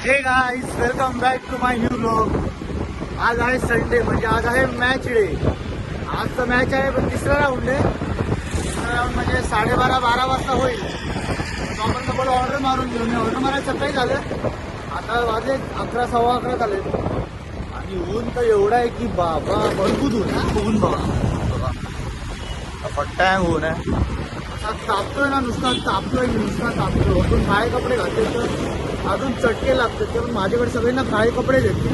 हे guys welcome back to my new vlog. आज आहे संडे, म्हणजे आज आहे मॅच डे. आज तर मॅच आहे, पण तिसरा राऊंड आहे. तिसरा राऊंड म्हणजे 12:30 वाजता होईल. आपण तर ऑर्डर मारून घेऊ. मी ऑर्डर मारायला सकाळी झालं, आता वाजले 11, सव्वा 11 झाले. आणि ऊन तर एवढा आहे की बाबा भरपूर ऊन बाबा पट्टा आहे, ऊन आहे. असा तापतोय ना, नुसता तापतोय. वरतून काळे कपडे घातले तर अजून चटके लागतात. त्यामुळे माझ्याकडे सगळ्यांना काळे कपडे देते.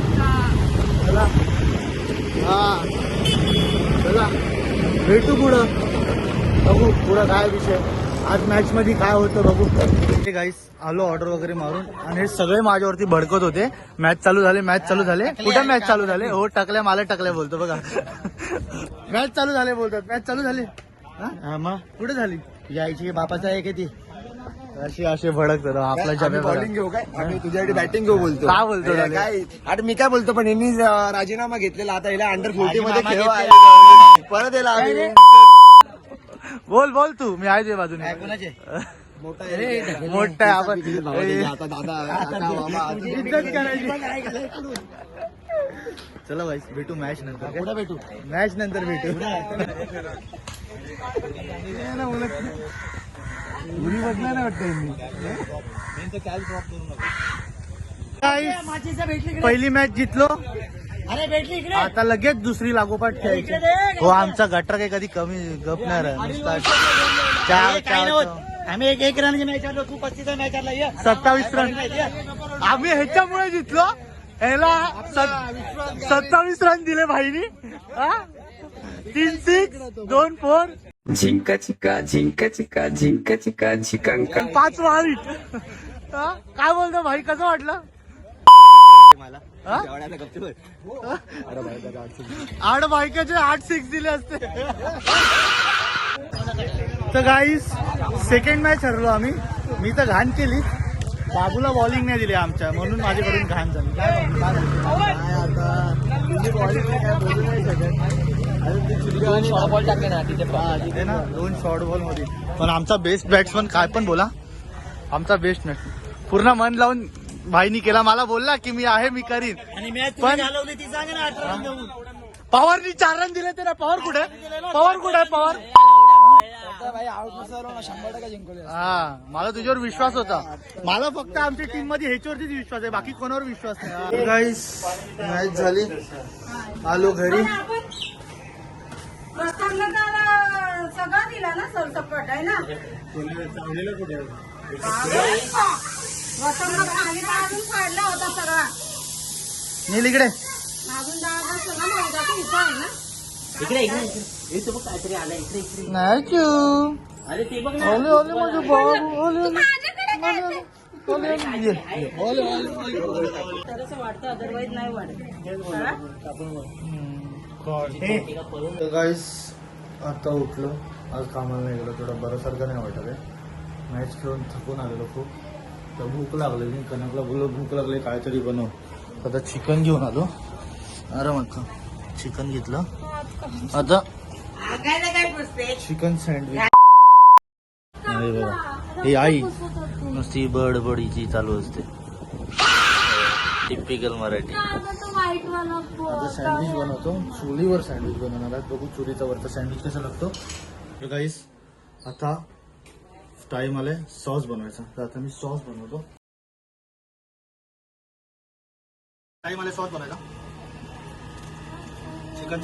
चला चला भेटू पुढं, बघू पुढं काय विषय. आज मॅच मध्ये काय होतं बघू. हे गाईस आलो ऑर्डर वगैरे मारून, आणि हे सगळे माझ्यावरती भडकत होते. मॅच चालू झाले. कुठं मॅच चालू झाले? हो टकल्या, मला टकल्या बोलतो बघा. मॅच चालू झाले बोलतात. मॅच चालू झाली मग कुठे झाली? यायची बापाचा आहे की ती असे भडकतात. आपला बॉलिंग घेऊ काय? आम्ही तुझ्यासाठी बॅटिंग घेऊ बोलतो. काय बोलतो? काय आता मी काय बोलतो, पण यांनी राजीनामा घेतलेला. आता याला अंडर 40 मध्ये खेळ परत याला बोल तू. मी आहे ते बाजूने. मोठा आहे आपण. आता दादा चला भाई भेटू मॅच नंतर. कुठं भेटू? मॅच नंतर भेटू. बघला ना वाटतं. पहिली मॅच जितलो, अरे भेटली इकडे. आता लगेच दुसरी लागोपाठ खेळायची. हो आमचा गटर काही कधी कमी गपणार आहे. आम्ही एक रनची मॅच आलो, तू 35 मॅच आला. 27 रन आम्ही ह्याच्यामुळे जितलो. ह्याला 27 रन दिले भाईनी. 3 6 2 4 झिंका चिका झिंका चिका झिंका चिका झिकांका 5 वाईट. काय बोलतो भाई, कसं वाटलं? मला 8 बायकाचे 8 6 दिले असते. तर गाईस सेकंड मॅच हरलो आम्ही. मी तर घाण केली, बाबूला बॉलिंग नाही दिली आमच्या, म्हणून माझ्याकडून घाण झाली. काय बॉलिंग काय बोलू नाही शकत. तिथे ना 2 शॉर्ट बॉल मध्ये. पण आमचा बेस्ट बॅट्समन, काय पण बोला, आमचा बेस्ट बॅट्समन पूर्ण मन लावून भाईनी केला. मला बोलला की मी आहे, मी करीन. पण पवारनी 4 रन दिले. ते ना पवार कुठे? पवार हा, मला तुझ्यावर विश्वास होता. मला फक्त आमच्या टीम मध्ये ह्याच्यावरतीच विश्वास आहे, बाकी कोणावर विश्वास नाही. गाईस मॅच झाली, आलो घरी. सगळं दिला ना सरसकट आहे ना. चांगलेलं कुठे? खाली अजून फाडला होता सगळा. नील इकडे. अजून सगळा महत्वाचा हिस्सा आहे ना. इकडे बघ काहीतरी आलं. इकडे नाही चू. अरे ते बघ ओले माझे बाबू, ओले वाटतं, अदरवाईज नाही वाटत. गाईस आता उठलो. आज कामाला नाही गेलो, थोडं बरं सारखं नाही वाटत आहे. मॅच खेळून थकून आलेलो खूप. तर भूक लागली. मी कनकला बोललो भूक लागली काहीतरी बनव. आता चिकन घेऊन आलो. अरे मग चिकन घेतलं. आता चिकन सँडविच. अरे बघा ही आई नुसती बडबडीची चालू असते. टिपिकल मराठी. आता सँडविच बनवतो. चुलीवर सँडविच बनवणार आहे. बघू चुलीचा वरचा सँडविच कसा लागतो. गाईस आता टाइम आलाय सॉस बनवायचा. तर आता मी सॉस बनवतो. टाइम आलाय सॉस बनवायचा. चिकन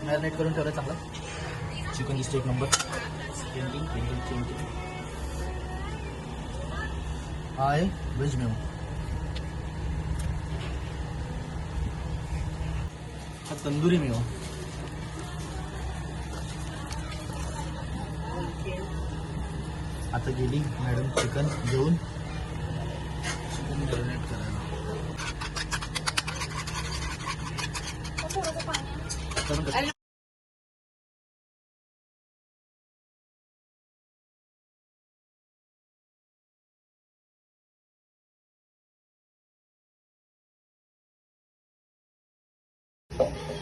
मॅरिनेट करून ठेवलं चांगलं. चिकन दिसतो एक नंबर. हा आहे व्हेज मेनू. हा तंदुरी मेनू. आता गेली मॅडम चिकन घेऊन. चिकन मॅरिनेट करायला.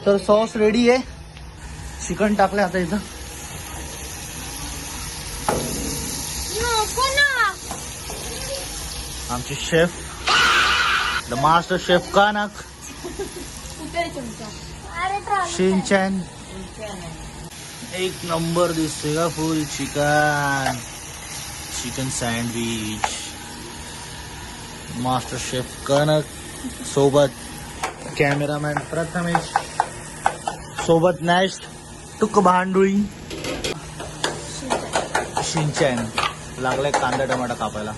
तर सॉस रेडी आहे. चिकन टाकलं आता इथं. आमचे chef the master chef Kanak Shinchan. एक नंबर दिसते का full chicken sandwich. Master chef Kanak सोबत कॅमेरामॅन प्रथमेश सोबत नॅश टुक भांडुळी शिनचॅन. लागलाय कांदा टमाटा कापायला.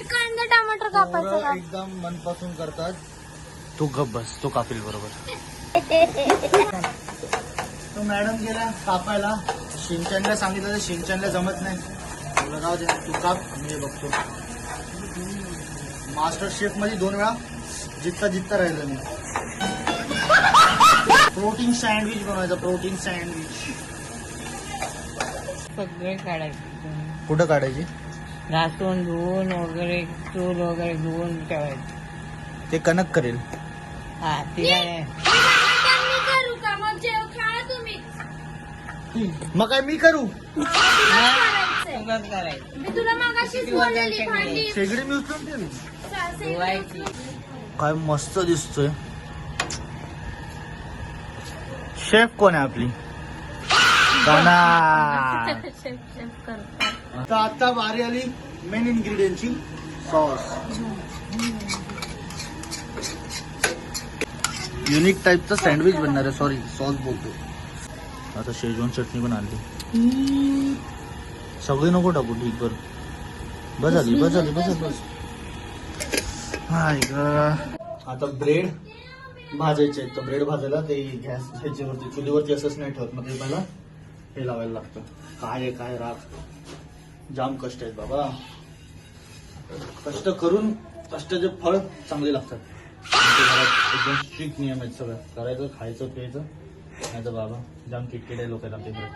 कांदा टमाटर कापायचं का? एकदम मनपासून करतात. तू गप बस, तो कापील बरोबर. तो मॅडम गेला कापायला. शिनचॅनला सांगितलं तर शिनचॅनला जमत नाही. तुला जाऊ दे, तू काप मी हे बघतो. मास्टर शेफ मध्ये 2 वेळा जित्ता राहिलं मी. प्रोटीन सँडविच बनवायचं. प्रोटीन सँडविच सगळे काढायचे, कुठं काढायची? घासून धुवून वगैरे चूल वगैरे धुवून ठेवायचे. ते कनक करेल. हा तिला मी करू का? मग जेव खा तुम्ही. मग काय मी करू? करायचंय. सगळं करायचं. मी तुला मागाशीच बोललेली भांडी शेगडी मी उचलून ठेवली. धुवायची. काय मस्त दिसतोय. शेफ कोण आहे आपली? कनक. आता बारी आली मेन इन्ग्रेडियंटची. सॉस. युनिक टाईपचा सँडविच बनणार आहे. सॉरी, सॉस बोलतो. आता शेजवान चटणी पण आणली. सगळी नको टाकू. ठीक बरं, बस झाली. हाय ग. आता ब्रेड भाजायचे आहेत. तर ब्रेड भाजायला ते गॅस ह्याच्यावरती चुलीवरती असंच नाही ठेवत. मग ते मला हे लावायला लागतं. काय राग. जाम कष्ट आहेत बाबा. कष्ट करून कष्टाचे फळ चांगले लागतात. एकदम स्ट्रिक्ट नियम आहेत. सगळं करायचं, खायचं, प्यायचं. नाही तर बाबा जाम किटकिटे लोक आहेत आमच्याकडे.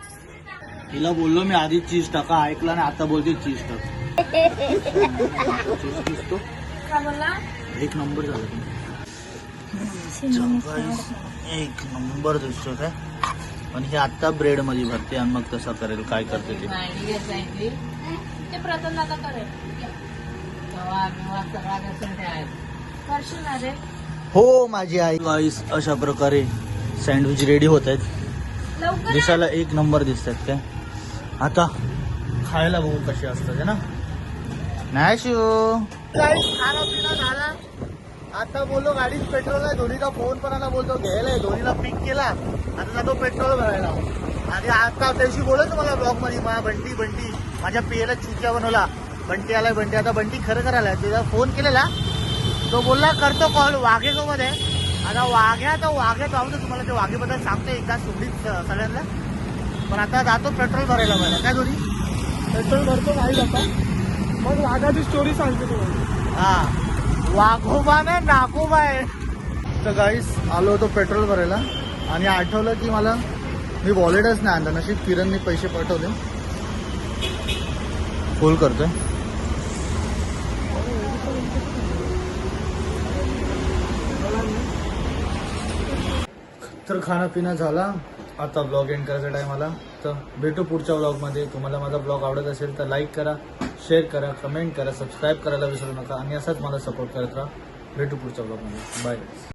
तिला बोललो मी आधी चीज टाका, ऐकला ना. आता बोलते चीज टाक. चीज दिसतो एक नंबर झाला. एक नंबर दिसतो काय. पण हे आता ब्रेड मध्ये भरते आणि मग तसं करेल. काय करते ते भांडी घासायची, ते प्रथम दादा करेल. तवा बिवा सगळा घासून ठेवायचा. करशील ना रे? हो माझी आई. गाईस अशा प्रकारे सँडविच रेडी होत आहेत. लवकर दिसायला एक नंबर दिसतात काय. आता खायला बघू कसे असतात ना. नाही शिव. खाना पिना झाला. आता बोललो गाडीत पेट्रोल आहे. धोनीचा फोन पण आला. बोलतो घ्यायला. धोनीला पिक केला. आता जातो पेट्रोल भरायला. आणि आता त्याशी बोलत मला ब्लॉग मध्ये बंटी माझ्या पियाला चुक्या बनवला. बंटी आलाय. आता बंटी खरं करायला तुझा फोन केलेला. तो बोलला करतो कॉल. वाघे सोबत आहे. आता वाघ्या जाऊ दे. तुम्हाला ते वाघेबद्दल सांगतो एकदा सुगडीत सगळ्यांना. पण आता जातो पेट्रोल भरायला मला. काय दोन्ही पेट्रोल भरतो नाही जाता. मग वाघाची स्टोरी सांगतो तुम्हाला. हा, वाघोबा नाही नागोबा आहे. तर गाईस आलो होतो पेट्रोल भरायला आणि आठवलं की मला मी वॉलेटच नाही आणलं. नशीब किरणने पैसे पाठवले. फुल करतोय. तर खाना पिना झाला. आता ब्लॉग एंड करायचा टाइम आला. तर भेटू पुढच्या ब्लॉगमध्ये. तुम्हाला माझा ब्लॉग आवडत असेल तर लाईक करा, शेअर करा, कमेंट करा, सबस्क्राईब करायला विसरू नका आणि असाच मला सपोर्ट करत राहा. भेटू पुढच्या ब्लॉगमध्ये. बाय.